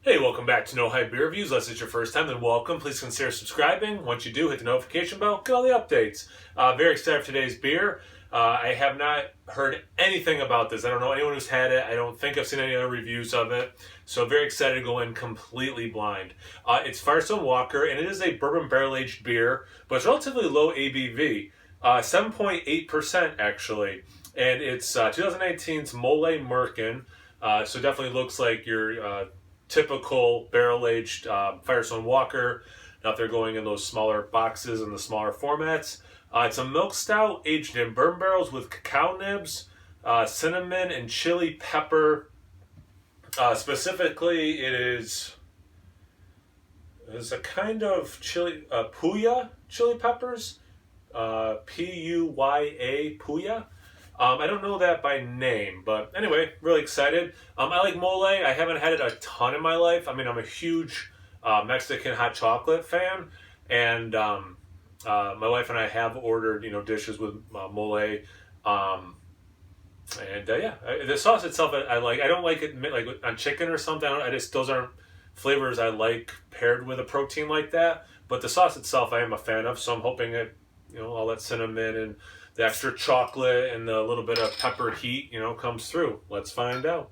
Hey, welcome back to No Hype Beer Reviews. Unless it's your first time, then welcome. Please consider subscribing. Once you do, hit the notification bell, get all the updates. Very excited for today's beer. I have not heard anything about this. I don't know anyone who's had it. I don't think I've seen any other reviews of it. So very excited to go in completely blind. It's Firestone Walker, and it is a bourbon barrel-aged beer, but it's relatively low ABV. 7.8% actually. And it's 2019's Mole Merkin. So definitely looks like your typical barrel-aged Firestone Walker. Now if they're going in those smaller boxes and the smaller formats. It's a milk stout aged in bourbon barrels with cacao nibs, cinnamon, and chili pepper. Specifically, it's a kind of chili, puya chili peppers, P-U-Y-A, puya. I don't know that by name, but anyway, really excited. I like mole. I haven't had it a ton in my life. I mean, I'm a huge Mexican hot chocolate fan, and my wife and I have ordered, dishes with mole. The sauce itself, I like. I don't like it like on chicken or something. Those aren't flavors I like paired with a protein like that. But the sauce itself, I am a fan of. So I'm hoping that all that cinnamon and the extra chocolate and the little bit of pepper heat, comes through. Let's find out.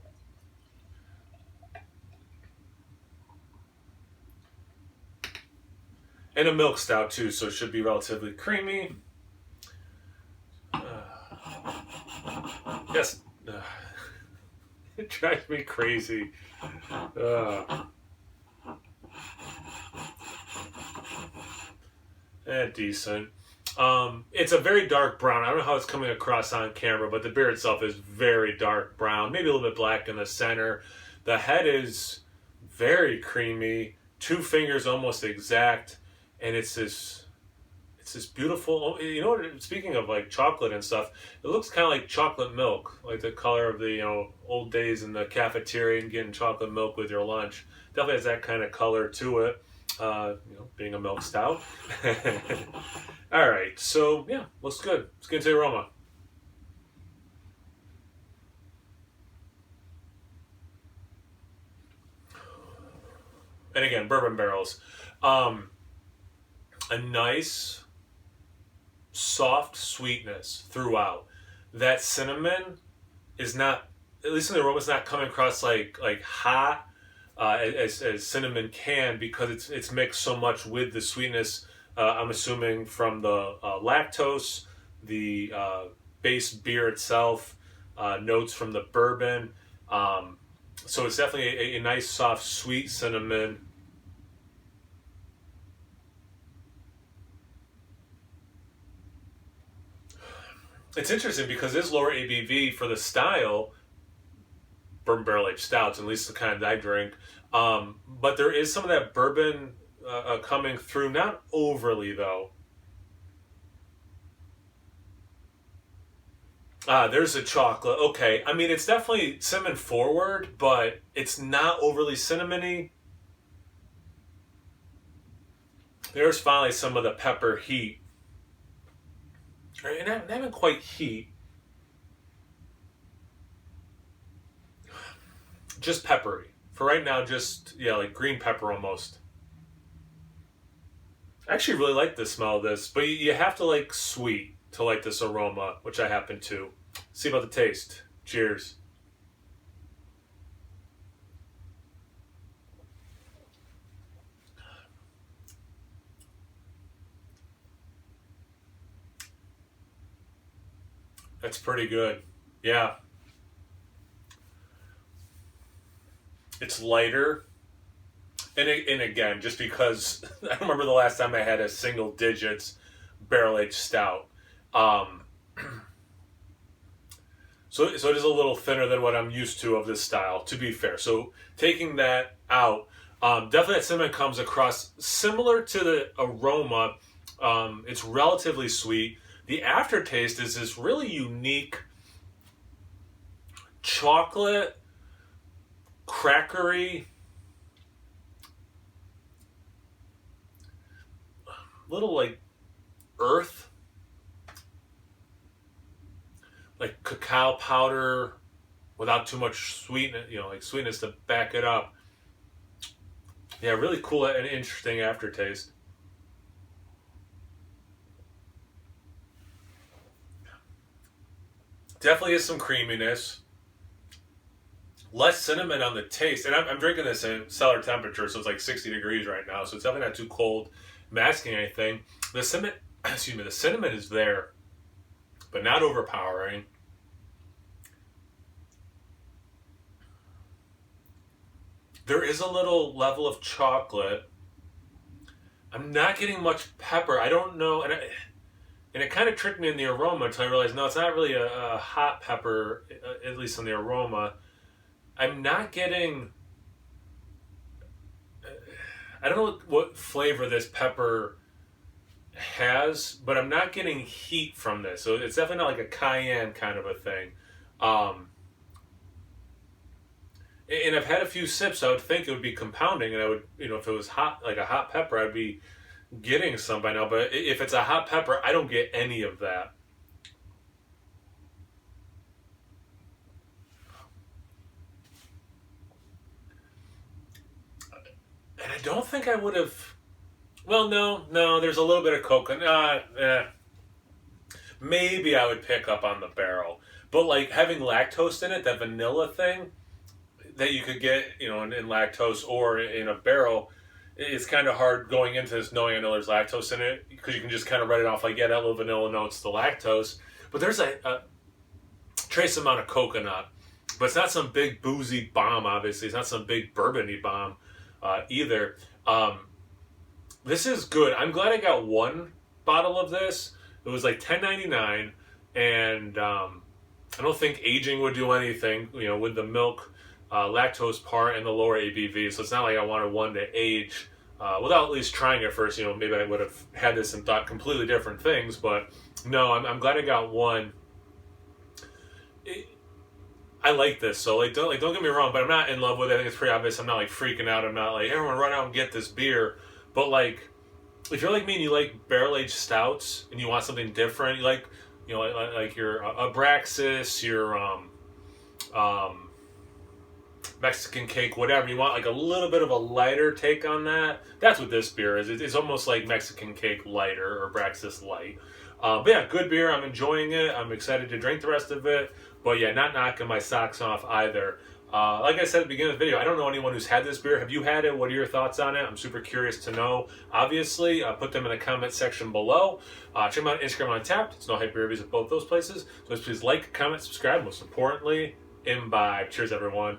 And a milk stout too, so it should be relatively creamy. Yes, it drives me crazy. Decent. It's a very dark brown. I don't know how it's coming across on camera, but the beer itself is very dark brown, maybe a little bit black in the center. The head is very creamy, 2 fingers almost exact, and it's this beautiful. Speaking of like chocolate and stuff, it looks kind of like chocolate milk, like the color of the old days in the cafeteria and getting chocolate milk with your lunch. Definitely has that kind of color to it. Being a milk stout. All right, so yeah, looks good. Let's get into the aroma. And again, bourbon barrels. A nice, soft sweetness throughout. That cinnamon is not, at least in the aroma, it's not coming across like hot as cinnamon can, because it's mixed so much with the sweetness. I'm assuming from the lactose, the base beer itself, notes from the bourbon. So it's definitely a nice, soft, sweet cinnamon. It's interesting because it's lower ABV for the style, bourbon barrel aged stouts, at least the kind that I drink. But there is some of that bourbon coming through, not overly though. There's a chocolate. Okay, I mean it's definitely cinnamon forward, but it's not overly cinnamony. There's finally some of the pepper heat. And not even quite heat. Just peppery. For right now, just, like green pepper almost. I actually really like the smell of this, but you have to like sweet to like this aroma, which I happen to. See about the taste. Cheers. That's pretty good. Yeah. It's lighter. And again, just because I don't remember the last time I had a single digits barrel aged stout. So it is a little thinner than what I'm used to of this style, to be fair. So taking that out, definitely that cinnamon comes across similar to the aroma. It's relatively sweet. The aftertaste is this really unique chocolate, crackery, little like earth, like cacao powder without too much sweetness, like sweetness to back it up. Yeah, really cool and interesting aftertaste. Definitely is some creaminess. Less cinnamon on the taste. And I'm drinking this in cellar temperature, so it's like 60 degrees right now. So it's definitely not too cold, masking anything. The cinnamon, excuse me, the cinnamon is there, but not overpowering. There is a little level of chocolate. I'm not getting much pepper. I don't know, and it kind of tricked me in the aroma until I realized no, it's not really a hot pepper, at least in the aroma. I'm not getting. I don't know what flavor this pepper has, but I'm not getting heat from this. So it's definitely not like a cayenne kind of a thing. Um, and I've had a few sips. I would think it would be compounding, and I would, if it was hot, like a hot pepper, I'd be getting some by now. But if it's a hot pepper, I don't get any of that. And I don't think I would have. Well, no. There's a little bit of coconut. Maybe I would pick up on the barrel, but like having lactose in it, that vanilla thing that you could get, in lactose or in a barrel, it's kind of hard going into this knowing I know there's lactose in it because you can just kind of write it off like, yeah, that little vanilla notes the lactose, but there's a trace amount of coconut, but it's not some big boozy bomb. Obviously, it's not some big bourbony bomb either. This is good. I'm glad I got one bottle of this. It was like $10.99, and I don't think aging would do anything. With the milk, lactose part, and the lower ABV. So it's not like I wanted one to age without at least trying it first. Maybe I would have had this and thought completely different things. But no, I'm glad I got one. I like this, so don't get me wrong, but I'm not in love with it. I think it's pretty obvious. I'm not like freaking out. I'm not like everyone run out and get this beer. But like, if you're like me and you like barrel aged stouts and you want something different, you like like your Abraxas, your Mexican cake, whatever. You want like a little bit of a lighter take on that. That's what this beer is. It's almost like Mexican cake lighter or Abraxas light. But yeah, good beer. I'm enjoying it. I'm excited to drink the rest of it. But yeah, not knocking my socks off either. Like I said at the beginning of the video, I don't know anyone who's had this beer. Have you had it? What are your thoughts on it? I'm super curious to know. Obviously, put them in the comment section below. Check them out on Instagram on Tapped. It's No Hype Beer Reviews at both those places. So please like, comment, subscribe. Most importantly, imbibe. Cheers, everyone.